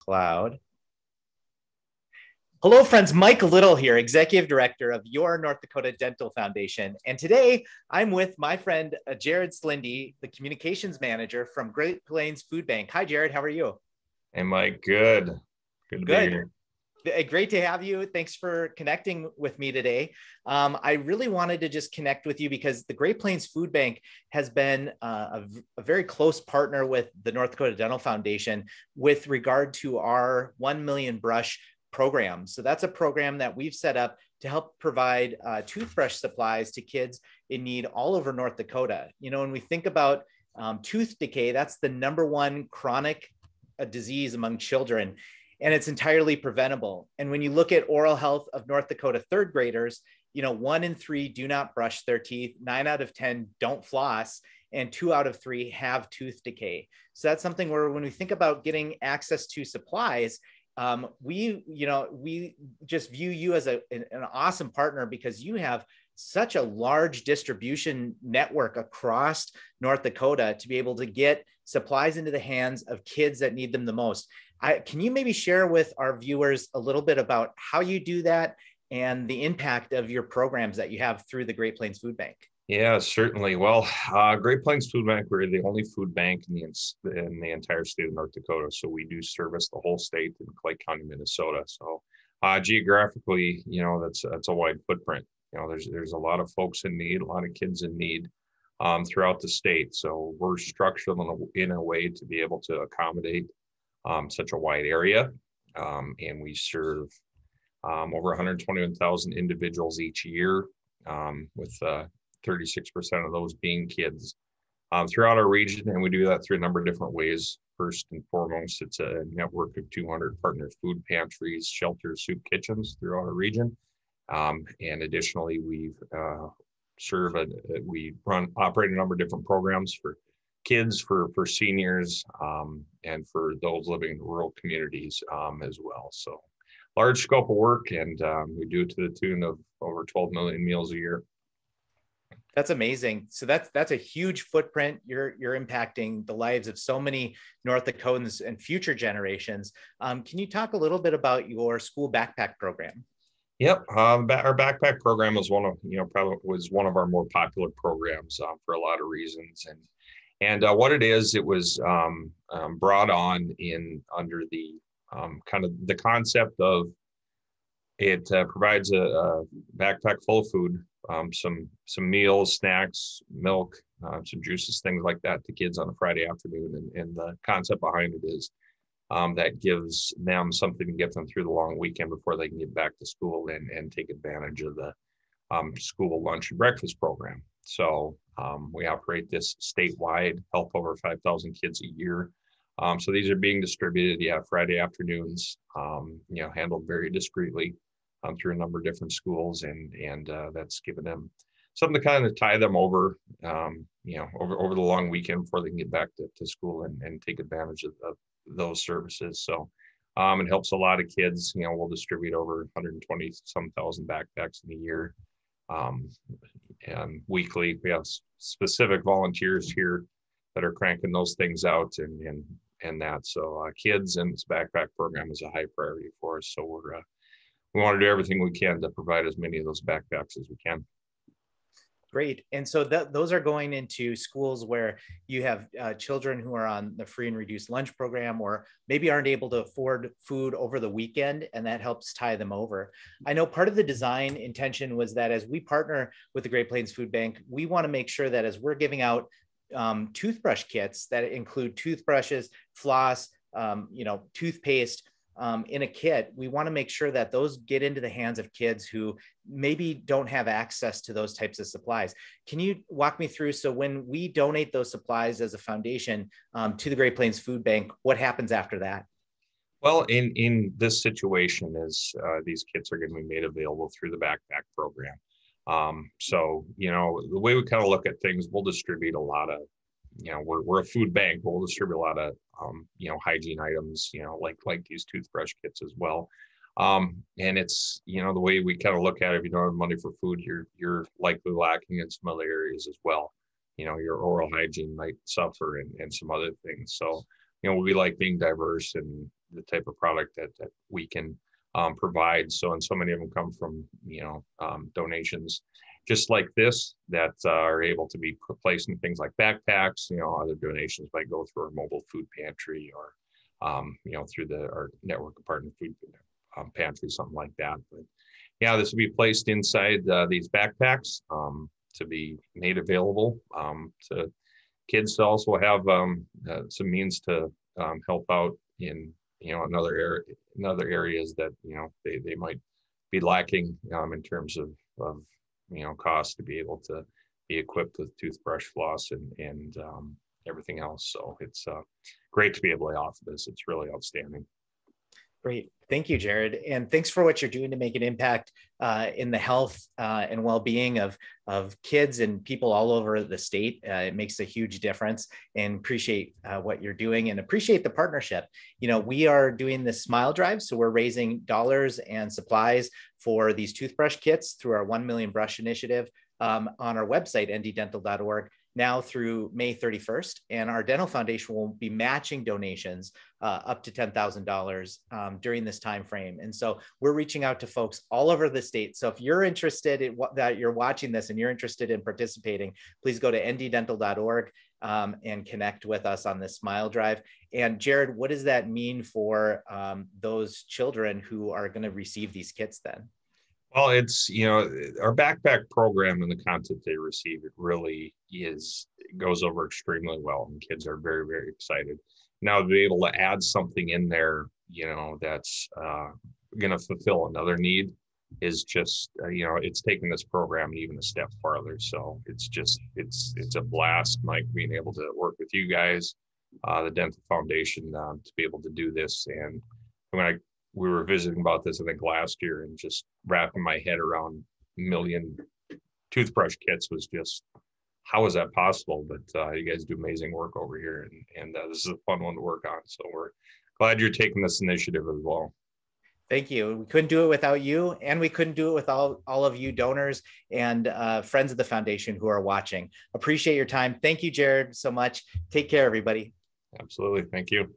Cloud. Hello, friends. Mike Little here, Executive Director of Your North Dakota Dental Foundation. And today I'm with my friend Jared Slindy, the Communications Manager from Great Plains Food Bank. Hi, Jared. How are you? Hey, Mike. Good. Good to be Good. here. Great to have you. Thanks for connecting with me today. I really wanted to just connect with you because the Great Plains Food Bank has been a very close partner with the North Dakota Dental Foundation with regard to our 1 million brush program. So that's a program that we've set up to help provide toothbrush supplies to kids in need all over North Dakota. You know, when we think about tooth decay, that's the #1 chronic disease among children, and it's entirely preventable. And when you look at oral health of North Dakota third graders, you know, 1 in 3 do not brush their teeth, 9 out of 10 don't floss, and 2 out of 3 have tooth decay. So that's something where when we think about getting access to supplies, we just view you as an awesome partner because you have such a large distribution network across North Dakota to be able to get supplies into the hands of kids that need them the most. Can you maybe share with our viewers a little bit about how you do that and the impact of your programs that you have through the Great Plains Food Bank? Yeah, certainly. Well, Great Plains Food Bank, we're the only food bank in the entire state of North Dakota. So we do service the whole state in Clay County, Minnesota. So geographically, you know, that's a wide footprint. You know, there's a lot of folks in need, a lot of kids in need throughout the state. So we're structured in a way to be able to accommodate such a wide area. And we serve over 121,000 individuals each year, with 36% of those being kids throughout our region. And we do that through a number of different ways. First and foremost, it's a network of 200 partner food pantries, shelters, soup kitchens throughout our region. And additionally, we operate a number of different programs for kids, for seniors, and for those living in rural communities as well. So large scope of work, and we do it to the tune of over 12 million meals a year. That's amazing. So that's a huge footprint. You're impacting the lives of so many North Dakotans and future generations. Can you talk a little bit about your school backpack program? Yep, our backpack program was probably was one of our more popular programs for a lot of reasons, and what it is, it was brought on under the kind of the concept of it provides a backpack full of food, some meals, snacks, milk, some juices, things like that to kids on a Friday afternoon. And the concept behind it is that gives them something to get them through the long weekend before they can get back to school and take advantage of the school lunch and breakfast program. So we operate this statewide, help over 5,000 kids a year. So these are being distributed, Friday afternoons, handled very discreetly through a number of different schools, and that's given them something to kind of tie them over, over the long weekend before they can get back to school and take advantage of those services. So it helps a lot of kids. We'll distribute over 120 some thousand backpacks in a year. And weekly, we have specific volunteers here that are cranking those things out and that. So kids and this backpack program is a high priority for us. So we want to do everything we can to provide as many of those backpacks as we can. Great. And so those are going into schools where you have children who are on the free and reduced lunch program, or maybe aren't able to afford food over the weekend, and that helps tie them over. I know part of the design intention was that as we partner with the Great Plains Food Bank, we want to make sure that as we're giving out toothbrush kits that include toothbrushes, floss, toothpaste, in a kit, we want to make sure that those get into the hands of kids who maybe don't have access to those types of supplies. Can you walk me through, so when we donate those supplies as a foundation to the Great Plains Food Bank, what happens after that? Well, in this situation is these kits are going to be made available through the backpack program. So, the way we kind of look at things, we'll distribute a lot of, we're a food bank, but we'll distribute a lot of, hygiene items, like these toothbrush kits as well. And it's, the way we kind of look at it, if you don't have money for food, you're likely lacking in some other areas as well. Your oral hygiene might suffer and some other things. So, we like being diverse and the type of product that we can provide. So, and so many of them come from, donations just like this that are able to be placed in things like backpacks. Other donations might go through our mobile food pantry or, through our network of partner food pantry, something like that. But yeah, this will be placed inside these backpacks to be made available to kids to also have some means to help out in in other areas that they might be lacking in terms of cost to be able to be equipped with toothbrush, floss, and everything else. So it's great to be able to offer this. It's really outstanding. Great. Thank you, Jared. And thanks for what you're doing to make an impact in the health and well-being of kids and people all over the state. It makes a huge difference, and appreciate what you're doing and appreciate the partnership. We are doing this Smile Drive. So we're raising dollars and supplies for these toothbrush kits through our 1 Million Brush initiative on our website, nddental.org. Now through May 31st, and our dental foundation will be matching donations up to $10,000 during this time frame. And so we're reaching out to folks all over the state. So if you're interested in that you're watching this and you're interested in participating, please go to nddental.org and connect with us on this Smile Drive. And Jared, what does that mean for those children who are going to receive these kits then? Well, it's, our backpack program and the content they receive, it really goes over extremely well. And kids are very, very excited. Now to be able to add something in there, that's going to fulfill another need is just, it's taking this program even a step farther. So it's a blast, Mike, being able to work with you guys, the Dental Foundation, to be able to do this. And we were visiting about this, I think, last year, and just wrapping my head around 1 million toothbrush kits was just, how is that possible? But you guys do amazing work over here, and this is a fun one to work on. So we're glad you're taking this initiative as well. Thank you. We couldn't do it without you, and we couldn't do it with all of you donors and friends of the foundation who are watching. Appreciate your time. Thank you, Jared, so much. Take care, everybody. Absolutely. Thank you.